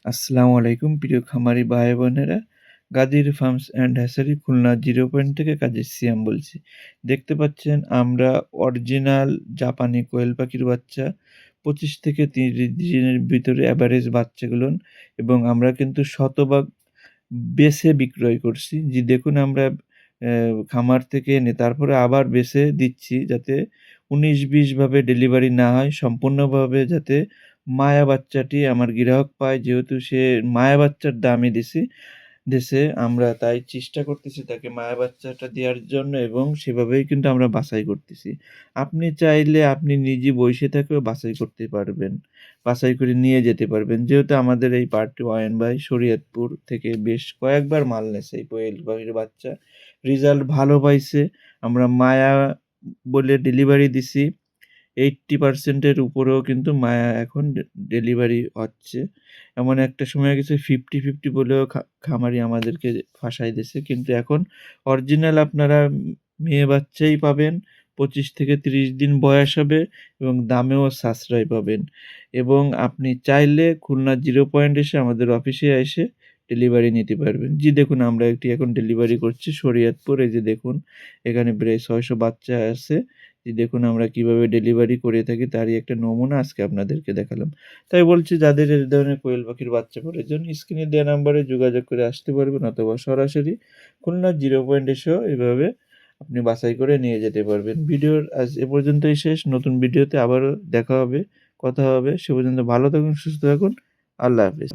আসসালামু আলাইকুম প্রিয় খামারি ভাই বোনেরা। গাজীর farms and hatchery Khulna 0 point থেকে কাজী সিয়াম বলছি। দেখতে পাচ্ছেন আমরা অরিজিনাল জাপানি কোয়েল পাখির বাচ্চা 25 থেকে 30 দিনের ভিতরে এভারেজ বাচ্চাগুলো এবং আমরা কিন্তু শতভাগ বেছে বিক্রয় করছি। জি দেখুন আমরা খামার থেকে এনে তারপরে আবার বেছে দিচ্ছি যাতে ১৯-২০ ভাবে ডেলিভারি না হয়, সম্পূর্ণভাবে যাতে মায়া বাচ্চাটি আমার গ্রাহক পায়। যেহেতু সে মায়া বাচ্চার দামই দিছে, আমরা তাই চেষ্টা করতেছি তাকে মায়া বাচ্চাটা দেওয়ার জন্য এবং সেভাবেই কিন্তু আমরা বাছাই করতেছি। আপনি চাইলে আপনি নিজে বইসে থেকেও বাছাই করতে পারবেন। বাছাই করে নিয়ে যেতে পারবেন। যেহেতু আমাদের এই পার্টি অয়ন ভাই শরীয়তপুর থেকে বেশ কয়েকবার মাল নেছে এই কোয়েল পাখির বাচ্চা। রেজাল্ট ভালো পাইছে। আমরা মায়া বলে ডেলিভারি দিছি। 80% এর উপরেও কিন্তু মায়া এখন ডেলিভারি হচ্ছে। এমন একটা সময় গেছে 50-50 বলেও খামারি আমাদেরকে ফাঁসাই দিছে। কিন্তু এখন অরিজিনাল আপনারা মেয়ে বাচ্চাই পাবেন। 25 থেকে 30 দিন বয়স হবে এবং দামেও সাশ্রয় পাবেন। এবং আপনি চাইলে খুলনা 0 পয়েন্ট এসে আমাদের অফিসে এসে ডেলিভারি নিতে পারবেন। জি দেখুন আমরা একটি এখন ডেলিভারি করছি শরীয়তপুর। এই যে দেখুন এখানে প্রায় ৬০০ বাচ্চা আছে। যে দেখুন আমরা কিভাবে ডেলিভারি করে থাকি তারই একটা নমুনা আজকে আপনাদেরকে দেখালাম। তাই বলছি যাদের এই ধরনের কোয়েল পাখির বাচ্চা প্রয়োজন স্ক্রিনে দেওয়া নাম্বারে যোগাযোগ করে আসতে পারবেন অথবা সরাসরি খুলনা 0 পয়েন্ট এসেও এভাবে আপনি বাছাই করে নিয়ে যেতে পারবেন। ভিডিওর আজ এ পর্যন্তই শেষ। নতুন ভিডিওতে আবারও দেখা হবে, কথা হবে। সে পর্যন্ত ভালো থাকুন, সুস্থ থাকুন। আল্লাহ হাফেজ।